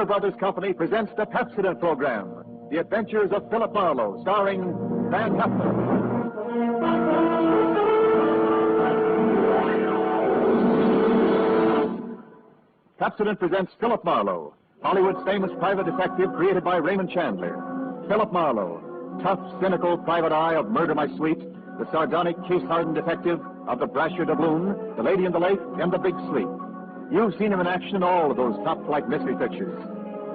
Brothers Company presents the Pepsodent program, The Adventures of Philip Marlowe, starring Van Hefner. Pepsodent presents Philip Marlowe, Hollywood's famous private detective created by Raymond Chandler. Philip Marlowe, tough, cynical private eye of Murder My Sweet, the sardonic, case-hardened detective of The Brasher Doubloon, The Lady in the Lake, and The Big Sleep. You've seen him in action in all of those top-flight mystery pictures.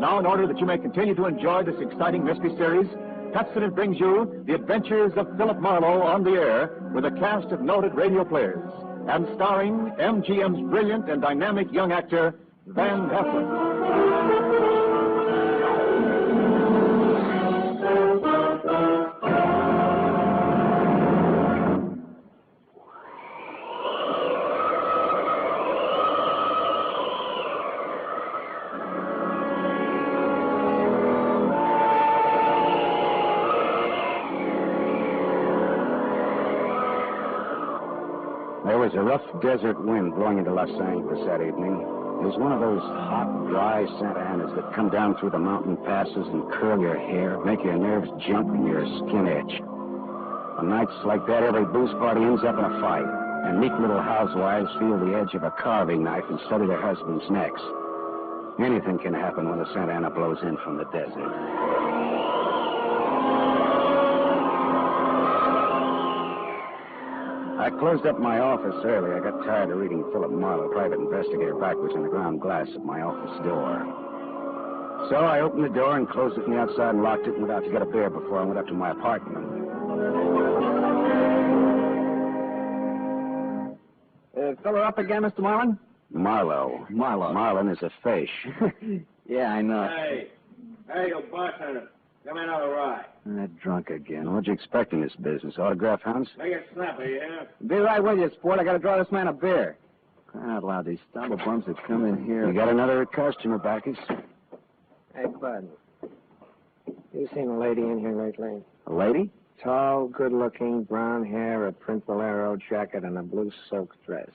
Now, in order that you may continue to enjoy this exciting mystery series, Pepsodent brings you The Adventures of Philip Marlowe on the air with a cast of noted radio players and starring MGM's brilliant and dynamic young actor, Van Hefner. There was a rough desert wind blowing into Los Angeles that evening. It was one of those hot, dry Santa Anas that come down through the mountain passes and curl your hair, make your nerves jump and your skin itch. On nights like that, every booze party ends up in a fight, and meek little housewives feel the edge of a carving knife instead of their husbands' necks. Anything can happen when the Santa Ana blows in from the desert. I closed up my office early. I got tired of reading Philip Marlowe, private investigator, backwards in the ground glass of my office door. So I opened the door and closed it from the outside and locked it and went out to get a beer before I went up to my apartment. Fella up again, Mr. Marlin? Marlowe. Marlin is a fish. Yeah, I know. Hey, you bartender. Come in on a ride. Drunk again. What'd you expect in this business? Autograph hounds? Make it snappy, yeah? Be right with you, sport. I gotta draw this man a beer. Crying out loud, these stumble bums that come in here. You got another customer, Bacchus? Hey, Bud. You seen a lady in here lately? A lady? Tall, good-looking, brown hair, a print bolero jacket, and a blue silk dress.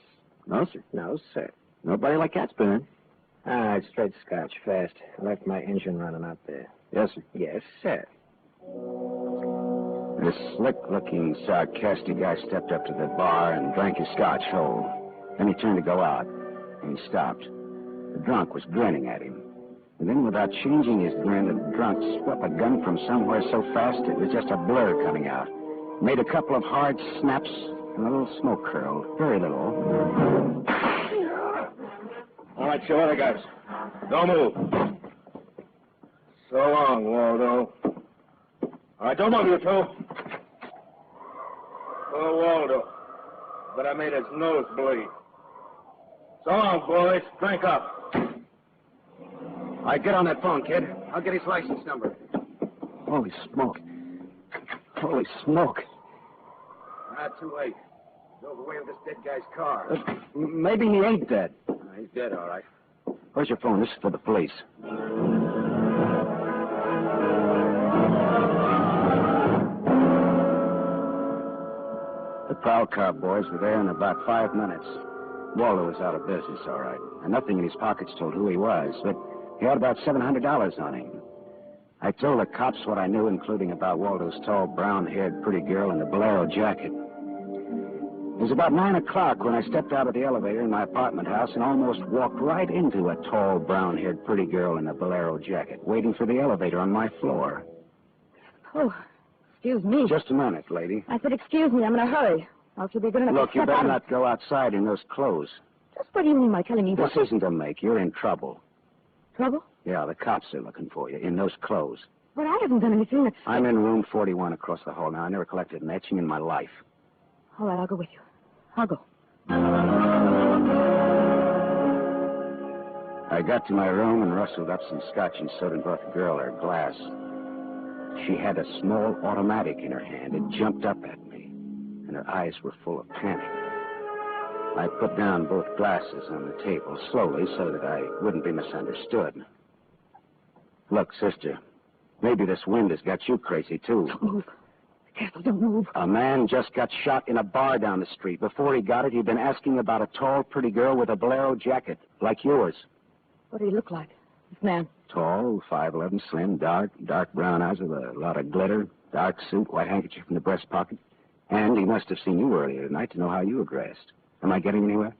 No, sir. No, sir. Nobody like that's been in. All right, straight scotch, fast. I left my engine running out there. Yes, sir. Yes, sir. This slick-looking, sarcastic guy stepped up to the bar and drank his scotch whole. Then he turned to go out, and he stopped. The drunk was grinning at him. And then, without changing his grin, the drunk swept a gun from somewhere so fast it was just a blur coming out. Made a couple of hard snaps, and a little smoke curled. Very little. All right, you other guys. Don't move. So long, Waldo. All right, don't move, you two. Oh, Waldo. But I made his nose bleed. So long, boys. Drink up. All right, get on that phone, kid. I'll get his license number. Holy smoke. Holy smoke. Not too late. Drove away with this dead guy's car. Maybe he ain't dead. He's dead, all right. Where's your phone? This is for the police. The prowl car boys were there in about 5 minutes. Waldo was out of business, all right. And nothing in his pockets told who he was, but he had about $700 on him. I told the cops what I knew, including about Waldo's tall, brown-haired, pretty girl in the bolero jacket. It was about 9 o'clock when I stepped out of the elevator in my apartment house and almost walked right into a tall, brown-haired, pretty girl in a bolero jacket, waiting for the elevator on my floor. Oh, excuse me. Just a minute, lady. I said, excuse me, I'm in a hurry. Else you'll be good enough Look, to you step better out. not go outside in those clothes. Just what do you mean by telling me This what? isn't a make. You're in trouble. Trouble? Yeah, the cops are looking for you in those clothes. But I haven't done anything that's... I'm in room 41 across the hall now. I never collected an etching in my life. All right, I'll go with you. I'll go. I got to my room and rustled up some scotch and soda and brought the girl her glass. She had a small automatic in her hand. It jumped up at me, and her eyes were full of panic. I put down both glasses on the table slowly so that I wouldn't be misunderstood. Look, sister, maybe this wind has got you crazy, too. Don't move. Be careful, don't move. A man just got shot in a bar down the street. Before he got it, he'd been asking about a tall, pretty girl with a bolero jacket, like yours. What did he look like, this man? Tall, 5'11", slim, dark brown eyes with a lot of glitter, dark suit, white handkerchief in the breast pocket. And he must have seen you earlier tonight to know how you were dressed. Am I getting anywhere?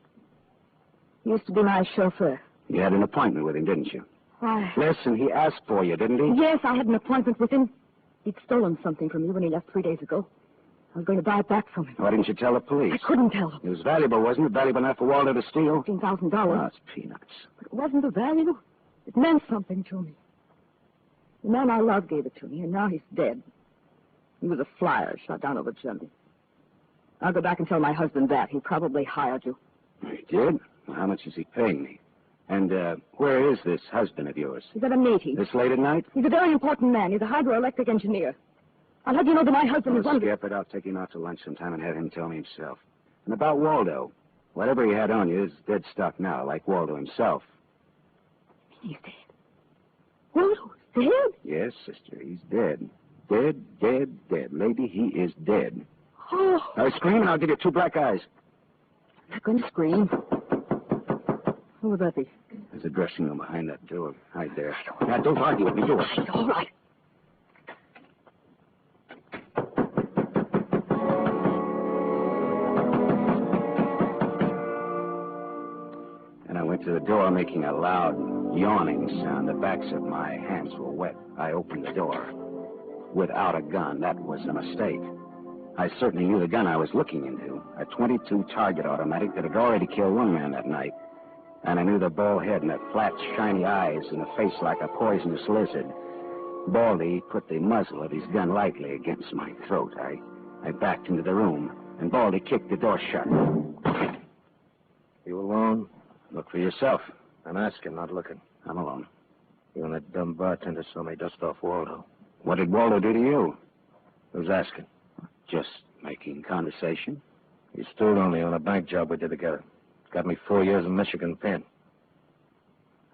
He used to be my chauffeur. You had an appointment with him, didn't you? Why? Listen, he asked for you, didn't he? Yes, I had an appointment with him. He'd stolen something from me when he left 3 days ago. I was going to buy it back from him. Why didn't you tell the police? I couldn't tell him. It was valuable, wasn't it? Valuable enough for Waldo to steal? $15,000. Oh, it's peanuts. But it wasn't the value. It meant something to me. The man I loved gave it to me, and now he's dead. He was a flyer shot down over Germany. I'll go back and tell my husband that. He probably hired you. He did? Well, how much is he paying me? And where is this husband of yours? He's at a meeting. This late at night? He's a very important man. He's a hydroelectric engineer. I'll have you know that my husband is one of the... Skip it. I'll take him out to lunch sometime and have him tell me himself. And about Waldo. Whatever he had on you is dead stock now, like Waldo himself. He's dead. Waldo's dead? Yes, sister, he's dead. Dead. Lady, he is dead. Oh. Now scream and I'll give you 2 black eyes. I'm not going to scream. Who would that be? There's a dressing room behind that door. Hide there. Now, don't argue with me. Do it. All right. And I went to the door, making a loud, yawning sound. The backs of my hands were wet. I opened the door. Without a gun, that was a mistake. I certainly knew the gun I was looking into. A .22 target automatic that had already killed one man that night. And I knew the bald head and the flat, shiny eyes and a face like a poisonous lizard. Baldy put the muzzle of his gun lightly against my throat. I backed into the room, and Baldy kicked the door shut. You alone? Look for yourself. I'm asking, not looking. I'm alone. You and that dumb bartender saw me dust off Waldo. What did Waldo do to you? Who's asking? Just making conversation. He's still only on a bank job we did together. Got me 4 years in Michigan pen.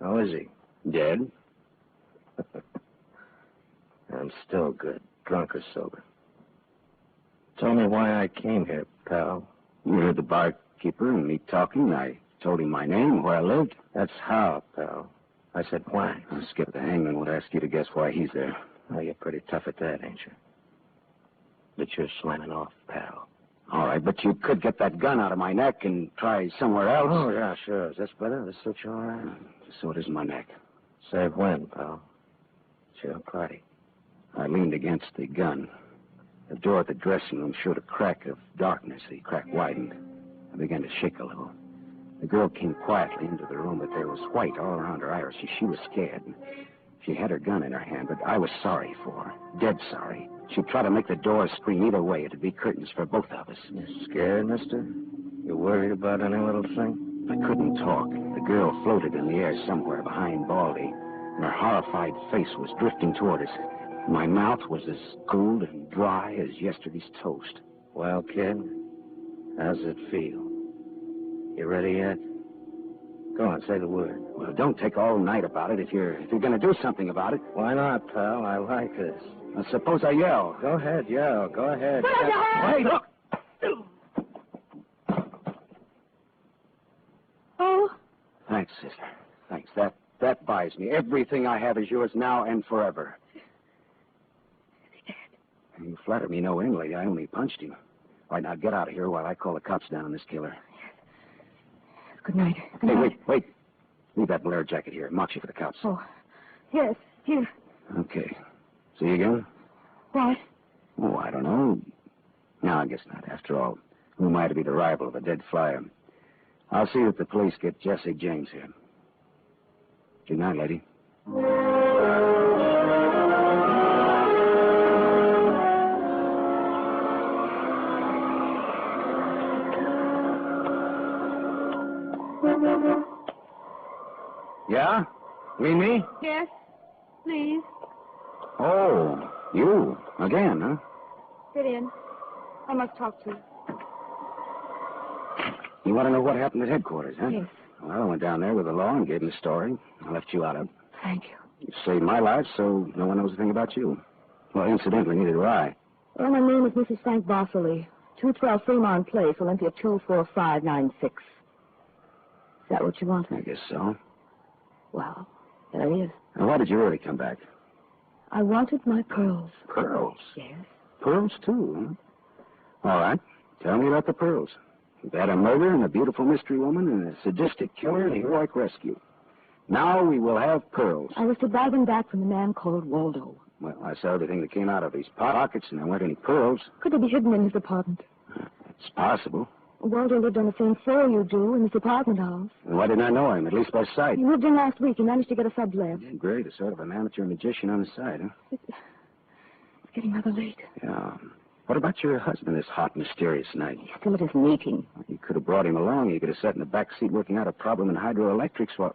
How is he? Dead? I'm still good, drunk or sober. Tell me why I came here, pal. You heard the barkeeper and me talking. I told him my name, where I lived. That's how, pal. I said why. Skip the hangman would ask you to guess why he's there. Oh, you're pretty tough at that, ain't you? But you're slamming off, pal. All right, but you could get that gun out of my neck and try somewhere else. Oh, yeah, sure. Is this better? This suits you all right? So it is my neck. Save when, pal? It's your party. I leaned against the gun. The door at the dressing room showed a crack of darkness. The crack widened. I began to shake a little. The girl came quietly into the room, but there was white all around her iris. She was scared. She had her gun in her hand, but I was sorry for her. Dead sorry. She'd try to make the door scream either way. It'd be curtains for both of us. You scared, mister? You worried about any little thing? I couldn't talk. The girl floated in the air somewhere behind Baldy, and her horrified face was drifting toward us. My mouth was as cold and dry as yesterday's toast. Well, kid, how's it feel? You ready yet? Go on, say the word. Well, don't take all night about it if you're going to do something about it. Why not, pal? I like this. Now, suppose I yell. Go ahead, yell. Go ahead. Hey, look! Oh. Thanks, sister. Thanks. That buys me. Everything I have is yours now and forever. You flatter me no end, lady. I only punched him. All right, now get out of here while I call the cops down on this killer. Good night. Good Hey, night. wait. Leave that Blair jacket here. Marks you for the cops. Oh, yes, here. Okay. See you again? Why? Oh, I don't know. No, I guess not. After all, who am I to be the rival of a dead flyer? I'll see that the police get Jesse James here. Good night, lady. Yeah? You mean me? Yes, please. Oh, you. Again, huh? Sit in. I must talk to you. You want to know what happened at headquarters, huh? Yes. Well, I went down there with the law and gave them the story. I left you out of it. Thank you. You saved my life, so no one knows a thing about you. Well, incidentally, neither do I. Well, my name is Mrs. Frank Bosserly. 212 Fremont Place, Olympia 24596. Is that what you want? I guess so. Well, There he is. And why did you really come back? I wanted my pearls. Pearls? Yes. Pearls, too, huh? All right. Tell me about the pearls. You've had a murder and a beautiful mystery woman and a sadistic killer and a heroic rescue. Now we will have pearls. I was to buy them back from a man called Waldo. Well, I saw everything that came out of his pockets, and there weren't any pearls. Could they be hidden in his apartment? It's possible. Waldo lived on the same floor you do in his apartment house. And why didn't I know him, at least by sight? He moved in last week and managed to get a sublet. Yeah, great. A sort of an amateur magician on the side, huh? It's getting rather late. Yeah. What about your husband this hot, mysterious night? He's still at his meeting. You could have brought him along. He could have sat in the back seat working out a problem in hydroelectrics while...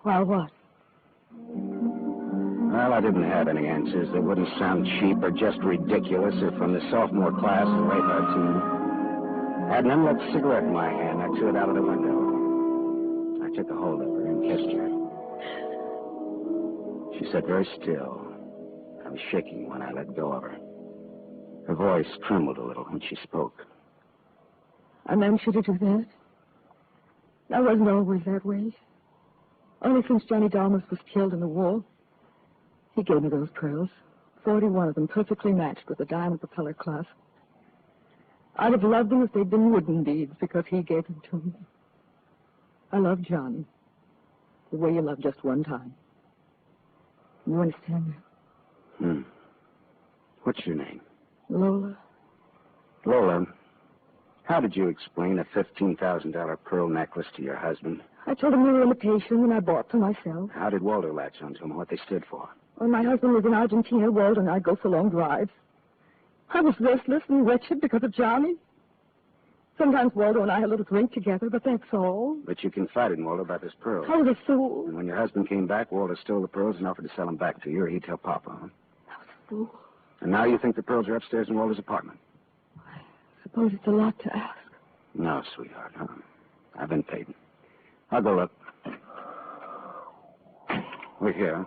While what? Well, I didn't have any answers that wouldn't sound cheap or just ridiculous if from the sophomore class in radar team. I had an unlit cigarette in my hand. I threw it out of the window. I took a hold of her and kissed her. She sat very still. I was shaking when I let go of her. Her voice trembled a little when she spoke. I meant you to do that. I wasn't always that way. Only since Johnny Dalmas was killed in the war. He gave me those pearls. 41 of them, perfectly matched with a diamond propeller clasp. I'd have loved them if they'd been wooden beads, because he gave them to me. I love Johnny. The way you love just one time. You understand that? What's your name? Lola. Lola, how did you explain a $15,000 pearl necklace to your husband? I told him they were imitation and I bought them myself. How did Waldo latch onto them, what they stood for? When my husband was in Argentina, Waldo and I go for long drives. I was restless and wretched because of Johnny. Sometimes Waldo and I had a little drink together, but that's all. But you confided in Waldo about this pearl. I was a fool. And when your husband came back, Waldo stole the pearls and offered to sell them back to you, or he'd tell Papa, huh? I was a fool. And now you think the pearls are upstairs in Waldo's apartment? I suppose it's a lot to ask. No, sweetheart. I've been paid. I'll go look. We're here.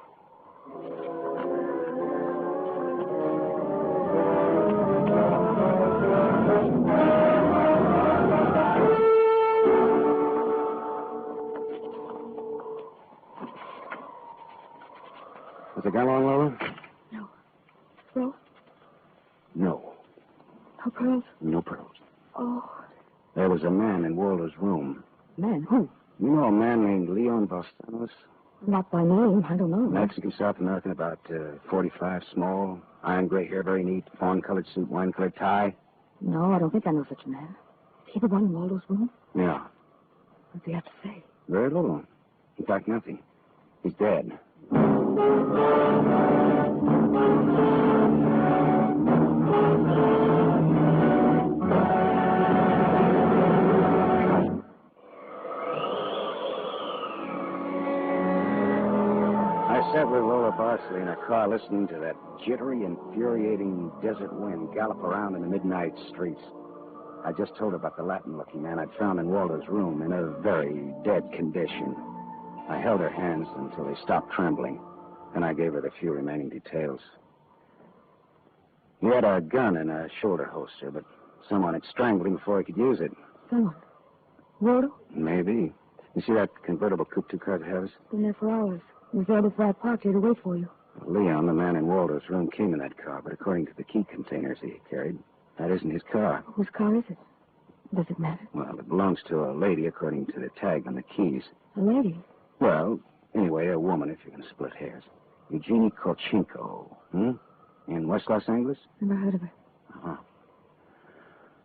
Has it gone long, Lola? No. No? No. No pearls? No pearls. Oh. There was a man in Waldo's room. Man? Who? You know a man named Leon Bostanos? Not by name. I don't know. Mexican, South American, about 45, small, iron gray hair, very neat, fawn-colored suit, wine-colored tie. No, I don't think I know such a man. Is he the one in Waldo's room? Yeah. What does he have to say? Very little. In fact, nothing. He's dead. I sat with Lola Barsley in a car listening to that jittery, infuriating desert wind gallop around in the midnight streets. I just told her about the Latin-looking man I'd found in Waldo's room in a very dead condition. I held her hands until they stopped trembling. Then I gave her the few remaining details. He had a gun in a shoulder holster, but someone had strangled him before he could use it. Someone? Waldo? Maybe. You see that convertible coupe two cars ahead of us? Been there for hours. He was there before I parked here to wait for you. Leon, the man in Waldo's room, came in that car, but according to the key containers he carried, that isn't his car. Whose car is it? Does it matter? Well, it belongs to a lady according to the tag on the keys. A lady? Well, anyway, a woman, if you're going to split hairs. Eugenie Kolchenko, in West Los Angeles? Never heard of her. Uh-huh.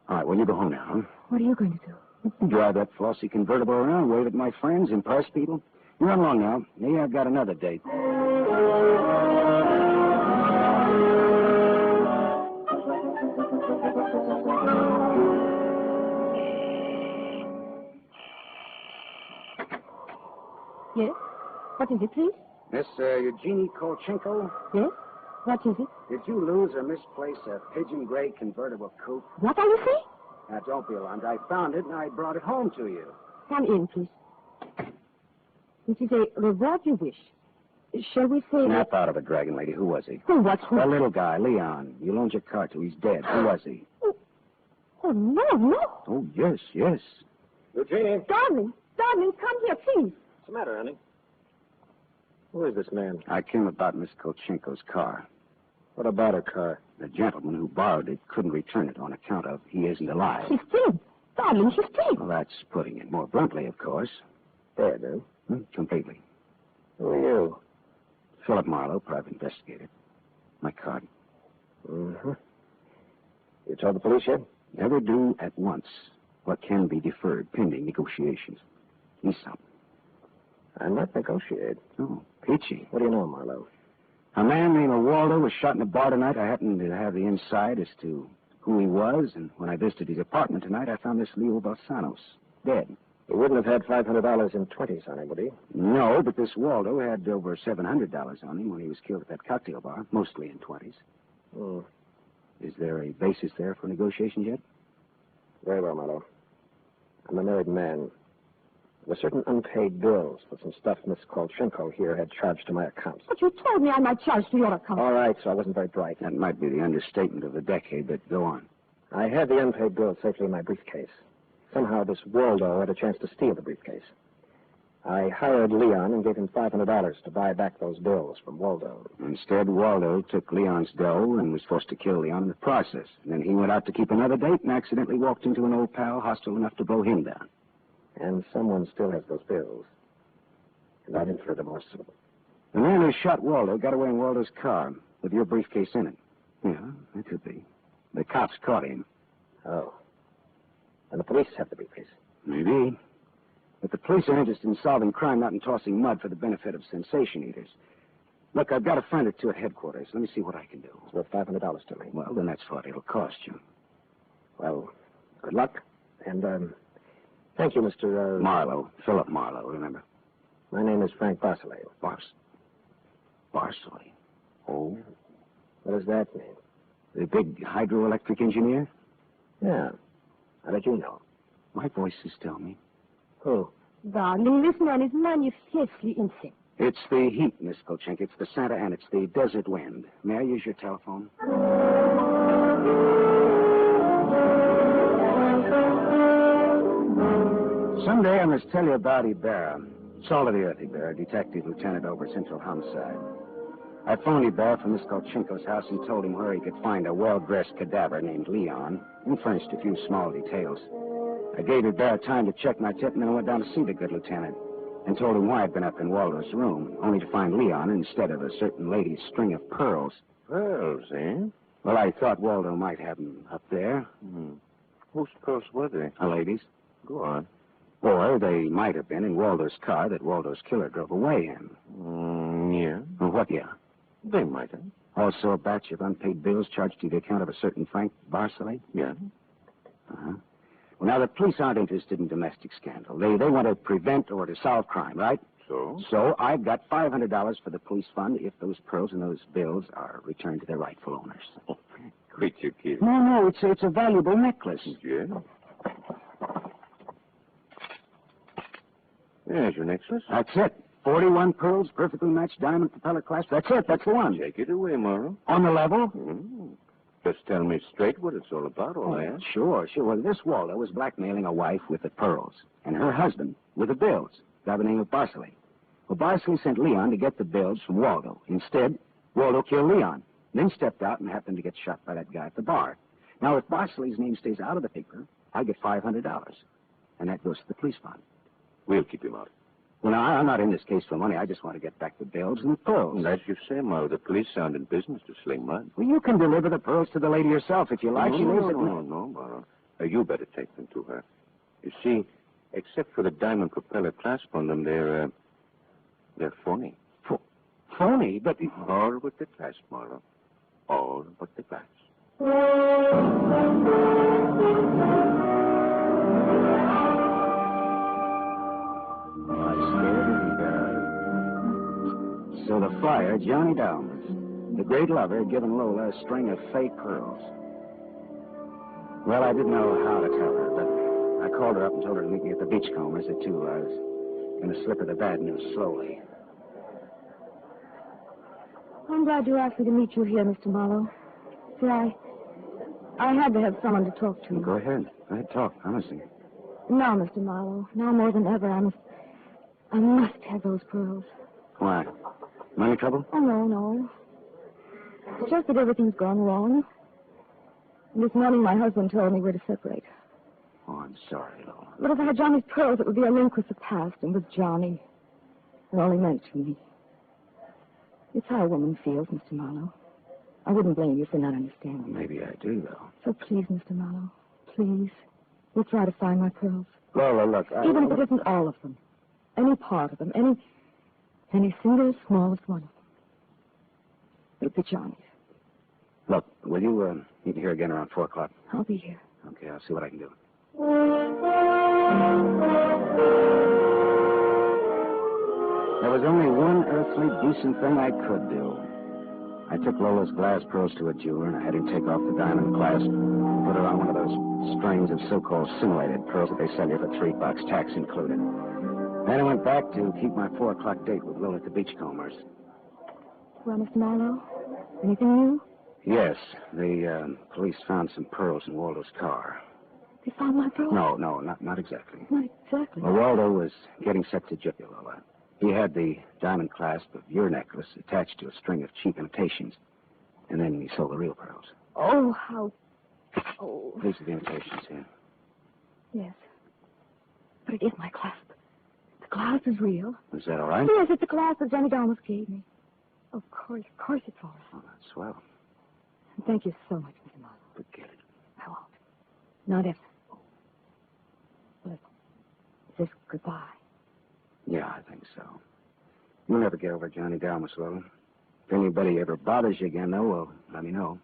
All right, well, you go home now, huh? What are you going to do? Drive that flossy convertible around, wave at my friends, impress people. You run along now. Maybe I've got another date. Yes? What is it, please? Miss Eugenie Kolchenko, Yes? What is it? did you lose or misplace a pigeon gray convertible coupe? What are you saying? Now, don't be alarmed. I found it, and I brought it home to you. Come in, please. This is a reward you wish. Shall we say... Snap out of it, Dragon Lady. Who was he? Who? What's who? The little guy, Leon. You loaned your car to. He's dead. Who was he? Oh, no, no. Oh, yes, yes. Eugenie. Darling, come here, please. What's the matter, honey? Who is this man? I came about Miss Kolchenko's car. What about her car? The gentleman who borrowed it couldn't return it on account of he isn't alive. She's dead. Darling, she's dead. Well, that's putting it more bluntly, of course. Dead, huh? Completely. Who are you? Philip Marlowe, private investigator. My card. Mm-hmm. You told the police yet? Never do at once what can be deferred pending negotiations. He's something. I might negotiate. Oh, peachy. What do you know, Marlowe? A man named Waldo was shot in a bar tonight. I happened to have the inside as to who he was, and when I visited his apartment tonight, I found this Leo Balsanos dead. He wouldn't have had $500 in 20s on him, would he? No, but this Waldo had over $700 on him when he was killed at that cocktail bar, mostly in 20s. Hmm. Is there a basis there for negotiations yet? Very well, Marlowe. I'm a married man. There were certain unpaid bills for some stuff Miss Kolchenko here had charged to my account. But you told me I might charge to your account. All right, so I wasn't very bright. That might be the understatement of the decade, but go on. I had the unpaid bills safely in my briefcase. Somehow this Waldo had a chance to steal the briefcase. I hired Leon and gave him $500 to buy back those bills from Waldo. Instead, Waldo took Leon's dough and was forced to kill Leon in the process. And then he went out to keep another date and accidentally walked into an old pal hostile enough to blow him down. And someone still has those bills. And I'm in for remorse. The man who shot Waldo got away in Waldo's car with your briefcase in it. Yeah, that could be. The cops caught him. Oh. And the police have the briefcase. Maybe. But the police are interested in solving crime, not in tossing mud for the benefit of sensation eaters. Look, I've got a friend or two at headquarters. Let me see what I can do. It's worth $500 to me. Well, then that's what it'll cost you. Well, good luck. And, thank you, Mr. Marlowe. Philip Marlowe, remember? My name is Frank Barcelay. Barcelay. Oh? What does that mean? The big hydroelectric engineer? Yeah. How did you know? My voices tell me. Who? Darling, this man is manifestly insane. It's the heat, Miss Kolchenko. It's the Santa Ana. It's the desert wind. May I use your telephone? Someday I must tell you about Ibarra. Salt of the earth, Ibarra, detective lieutenant over Central Homicide. I phoned Ibarra from Miss Kolchenko's house and told him where he could find a well-dressed cadaver named Leon and furnished a few small details. I gave Ibarra time to check my tip, and then I went down to see the good lieutenant and told him why I'd been up in Waldo's room, only to find Leon instead of a certain lady's string of pearls. Pearls, eh? Well, I thought Waldo might have them up there. Whose pearls were they? A lady's. Go on. Or they might have been in Waldo's car that Waldo's killer drove away in. Yeah. Well, what, yeah? They might have. Also a batch of unpaid bills charged to the account of a certain Frank Barcelay? Yeah. Uh-huh. Well, now, the police aren't interested in domestic scandal. They want to prevent or to solve crime, right? So? So I've got $500 for the police fund if those pearls and those bills are returned to their rightful owners. Quit your kid. No, it's a valuable necklace. Yeah? There's your necklace. That's it. 41 pearls, perfectly matched diamond propeller clasp. That's it. That's the one. Take it away, Morrow. On the level? Just tell me straight what it's all about, all that. Sure. Well, this Waldo was blackmailing a wife with the pearls, and her husband with the bills, by the name of Barcelay. Well, Barcelay sent Leon to get the bills from Waldo. Instead, Waldo killed Leon, then stepped out and happened to get shot by that guy at the bar. Now, if Barcelay's name stays out of the paper, I get $500, and that goes to the police fund. We'll keep him out. Well, now, I'm not in this case for money. I just want to get back the bills and the pearls. As you say, Morrow, the police aren't in business to sling mud. Well, you can deliver the pearls to the lady herself if you like. She lives at... No, Morrow. You better take them to her. You see, except for the diamond propeller clasp on them, they're phony. Phony? But... All but the clasp, Morrow. All but the clasp. So the flyer, Johnny Downs, the great lover, had given Lola a string of fake pearls. Well, I didn't know how to tell her, but I called her up and told her to meet me at the Beachcombers at 2. I was going to slip her the bad news slowly. I'm glad you asked me to meet you here, Mr. Marlowe. See, I had to have someone to talk to. Go ahead. Talk, honestly. Now, Mr. Marlowe, now more than ever, I must have those pearls. Why? Money trouble? Oh, no. It's just that everything's gone wrong. And this morning my husband told me we're to separate. Oh, I'm sorry, Lola. But if I had Johnny's pearls, it would be a link with the past, and with Johnny. It only meant to me. It's how a woman feels, Mr. Marlowe. I wouldn't blame you for not understanding. Maybe I do, though. So please, Mr. Marlowe, please, we'll try to find my pearls. Lola, look, Even if it isn't all of them. Any part of them. Any single smallest one of them. It'll be Johnny's. Look, will you meet me here again around 4 o'clock? I'll be here. Okay, I'll see what I can do. There was only one earthly decent thing I could do. I took Lola's glass pearls to a jeweler, and I had him take off the diamond clasp and put her on one of those strings of so-called simulated pearls that they sell you for $3, tax included. Then I went back to keep my 4 o'clock date with Lila at the Beachcombers. Well, Mr. Marlowe, anything new? Yes, the police found some pearls in Waldo's car. They found my pearls? No, not exactly. Not exactly. Well, Waldo was getting set to jail, Lola. He had the diamond clasp of your necklace attached to a string of cheap imitations, and then he sold the real pearls. Oh, how... Oh. These are the imitations here. Yes. But it is my clasp. The glass is real. Is that all right? Yes, it's the glass that Johnny Dalmas gave me. Of course it's all right. Oh, that's swell. Thank you so much, Mr. Marlowe. Forget it. I won't. Not ever. Well, is this goodbye? Yeah, I think so. You'll never get over Johnny Dalmas, Lola. If anybody ever bothers you again, though, well, let me know.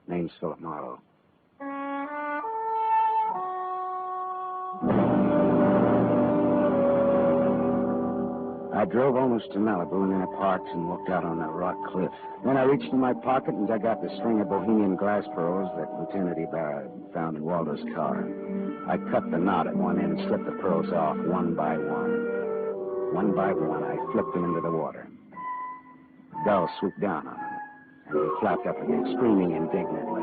Name's Philip Marlowe. I drove almost to Malibu and then I parked and looked out on the rock cliff. Then I reached in my pocket and dug out the string of Bohemian glass pearls that Lieutenant Ibarra found in Waldo's car. I cut the knot at one end and slipped the pearls off one by one. One by one, I flipped them into the water. The gull swooped down on them, and they flapped up again, screaming indignantly.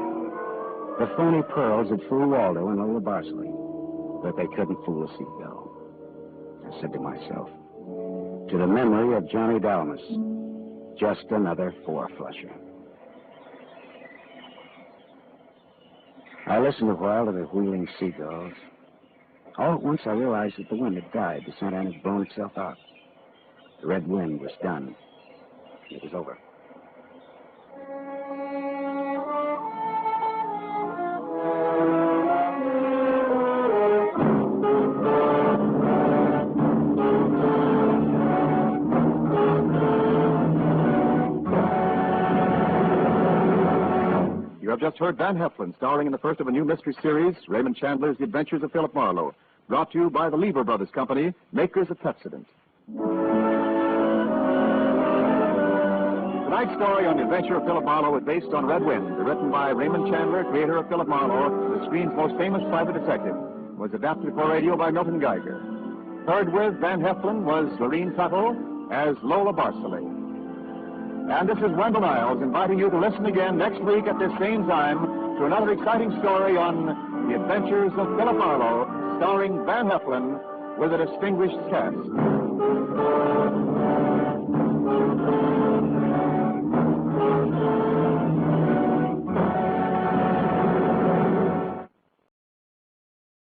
The phony pearls had fooled Waldo and Lola Barsley, but they couldn't fool a seagull. I said to myself, to the memory of Johnny Dalmas, just another four-flusher. I listened a while to the wheeling seagulls. All at once I realized that the wind had died. The Santa Ana had blown itself out. The red wind was done. It was over. You have just heard Van Heflin, starring in the first of a new mystery series, Raymond Chandler's The Adventures of Philip Marlowe, brought to you by the Lever Brothers Company, makers of Pepsodent. Tonight's story on the adventure of Philip Marlowe is based on Red Wind, written by Raymond Chandler, creator of Philip Marlowe, the screen's most famous private detective. It was adapted for radio by Milton Geiger. Third with Van Heflin was Lorene Tuttle as Lola Barsley. And this is Wendell Niles inviting you to listen again next week at this same time to another exciting story on the adventures of Philip Marlowe, starring Van Heflin with a distinguished cast.